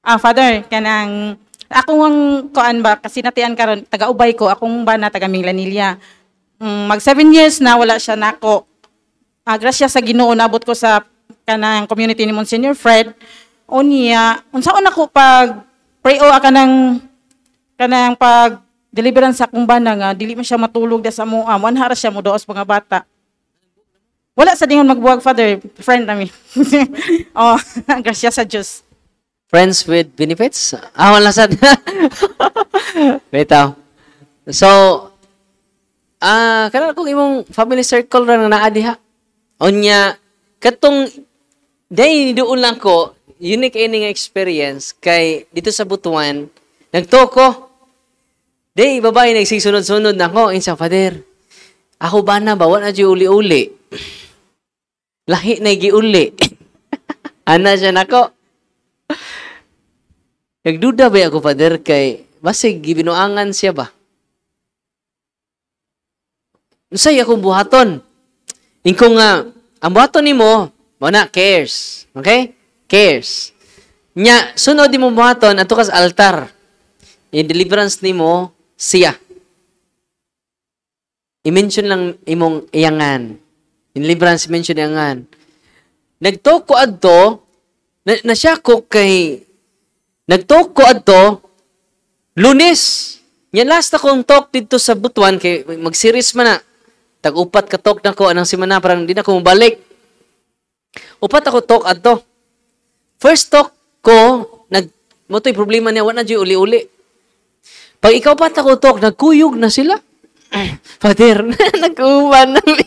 Father, kanang akong kuan ba kasi natian karon taga-ubay ko akong bana taga Minglanilla. Mag 7 years na wala siya nako. Grasya sa Ginoo nabot ko sa kanang community ni Monsignor Fred. Unya, unsaon ako pag pray o kanang pag deliverance sa akong bana nga dili man siya matulog da sa moa, manhara siya mo doos mga bata. Wala sa dingon magbuwag, Father, friend nami. Grasya sa Diyos. Friends with benefits? Wala sad. Wait out. So, kanang kung imong family circle ra na naa diha. Onya, katong day doon lang ko, unique ini nga experience kay dito sa Butuan, nagtoko. Day babae nagsisunod-sunod nako insa Father. Ako ba na bawa na uli-uli. Lahi na giuli. Ana siya nako. Nagduda ba ako, Father, kay basig gibinuangan siya ba? Unsay akong buhaton? Ingko nga, ang buhaton nimo, na cares. Okay? Cares. Nya, sunod mo buhaton, ato kas altar. Yung deliverance nimo, siya. I-mention lang imong iyangan. In deliverance, mention iyangan. Nagtoko adto, na siya ko kay nagtalk ko adto Lunes. Nya last akong talk dito sa Butuan kay mag-series man na. Tag-upat ka talk na ko anang semana parang di na ko mabalik. Upat ako talk adto. First talk ko motoy problema niya wala na uli-uli. Pag ikaw pa ako talk nagkuyog na sila. Father, nag-uwan na mi.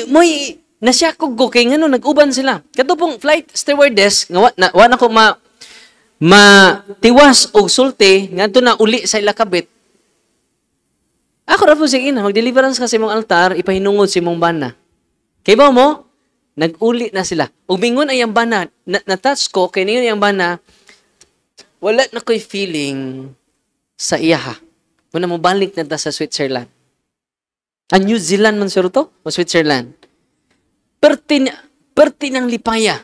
May nasya ko kay ngano nag-uban sila. Kadto pong flight stewardess nga wa ko matiwas og sulti ngadto na uli sa ila kabit. Ako ra po sige na mag-deliverance ka sa imong altar ipahinungod sa imong bana. Kay ba mo nag-uli na sila. Ug mingon ay ang bana na-touch ko kay niyon ang bana wala na ko'y feeling sa iyaha. Muna mo balik na ta sa Switzerland. New Zealand man sir to o Switzerland. Perti ng lipaya.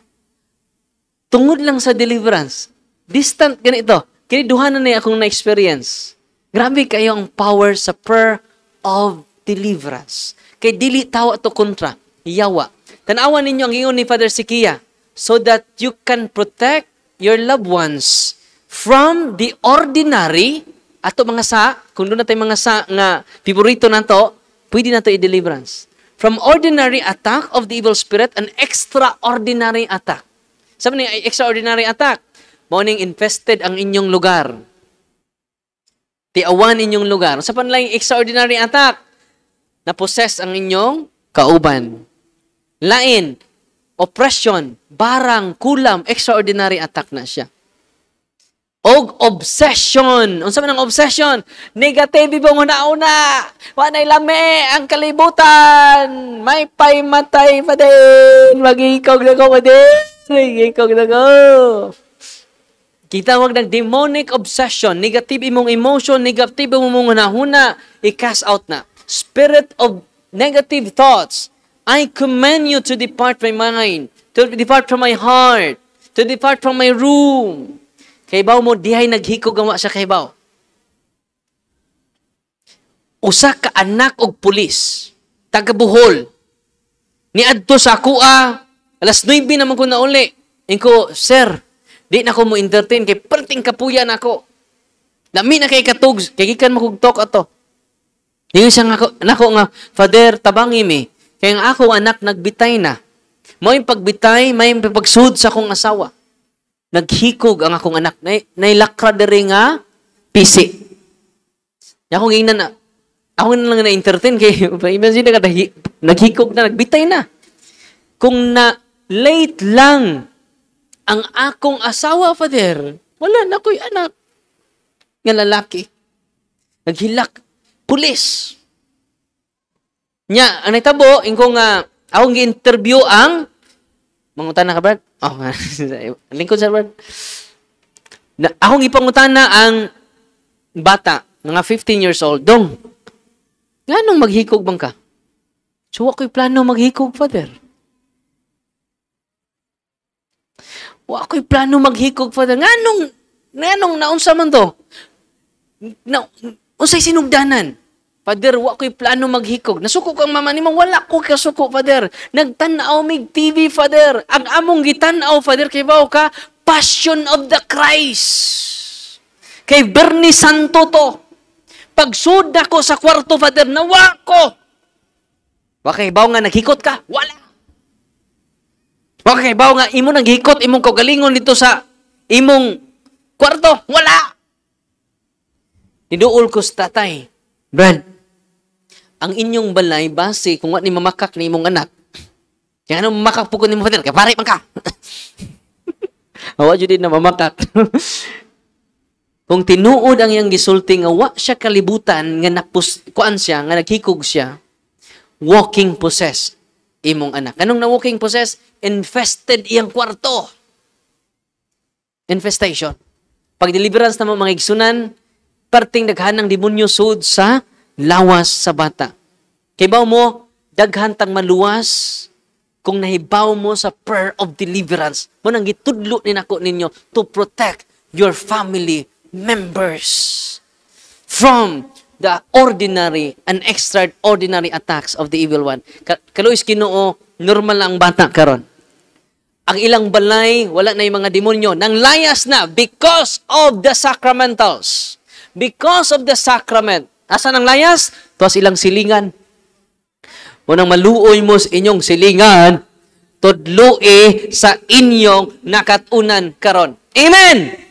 Tungod lang sa deliverance. Distant ganito. Kini duhanan na akong na-experience. Grabe kayo ang power sa prayer of deliverance. Kay dili tawa to kontra. Yawa. Tanawan ninyo ang ingon ni Father Sikia so that you can protect your loved ones from the ordinary ato mga sa, kung doon na tayo mga sa nga piborito na to, pwede na to i-deliverance. From ordinary attack of the evil spirit, an extraordinary attack. Sabi niya, extraordinary attack. Morning infested ang inyong lugar. Tiawan inyong lugar. Sa panlaing extraordinary attack, na-possess ang inyong kauban. Lain, oppression, barang, kulam, extraordinary attack na siya. Og obsession. Unsa man ang obsession? Negative mo una-una. Wanay lame ang kalibutan. May paymatay pa din. Mag-ikog na ko pa din. Mag-ikog na ko. Kita wag ng demonic obsession. Negative imong emotion. Negative imong hunahuna. I-cast out na. Spirit of negative thoughts. I command you to depart from my mind. To depart from my heart. To depart from my room. Kaybaw mo, dihay naghikog ang sa kaybaw. Usa ka anak og pulis, taga Bohol. Niadto sa akua, alas 9 naman ko na uli. Inko, sir, di na ko mo entertain, kay perting kapuyan ako. Dami na kay katug, kay gikan makugtok ato. Yung siya nako nga, Father, tabangi mi, kay nga ako anak nagbitay na. May pagbitay, may pagsud sa akong asawa. Naghikog ang akong anak. Nailakra diri nga pisi. Ako ngingnan na. Ako na lang na-entertain kay imagine ka naghikog na, nagbitay na. Kung na late lang ang akong asawa, Father, wala na ko'y anak nga lalaki. Naghilak. Pulis. Nya, ang naitabo, ingko nga akong gi-interview ang mangutan na ka, Brad? Lingkod sa Brad. Akong ipangutana ang bata, mga 15 years old. Dong, ganong maghikog bang ka? So, ako'y plano maghikog, Father. Wa ko'y plano maghikog, Father. Nganong naunsa man to? Unsay sinugdanan? Father, wa ko'y plano maghikog. Nasuko kang mama nimo, wala ko kasuko, Father. Nagtanaw mig TV, Father. Ang among gitanaw, Father, kay bao ka, Passion of the Christ. Kay Bernie Santo to. Pagsud ko sa kwarto, Father, nawa ko. Wa kay bao nga naghikot ka? Wala. Wa kay bao nga imo naghikot, imong kaugalingon dito sa imong kwarto? Wala. Niduol ko sa tatay, Brad, ang inyong balay base kung what ni mamakak ni imong anak. Kaya ano mamakak po ko ni mo, Father? Kaya pare man ka. Awa dyan din na mamakak. Kung tinuod ang iyang gisulti nga wa siya kalibutan nga kuan siya, nga naghikog siya, walking possess imong anak. Anong na walking possess? Infested iyang kwarto. Infestation. Pag deliverance na mga igsunan, parting daghanang demonyo sud sa lawas sa bata. Kay baw mo, daghan tang maluwas kung nahibaw mo sa prayer of deliverance. Mo nang gitudlo ni nako ninyo to protect your family members from the ordinary and extraordinary attacks of the evil one. Kaluis Ginoo, normal lang ang bata karon. Ang ilang balay, wala na yung mga demonyo. Nang layas na because of the sacramentals. Because of the sacrament. Asa nang layas? Tuwas ilang silingan. Munang maluoy mo sa inyong silingan, tudloi sa inyong nakatunan karon. Amen!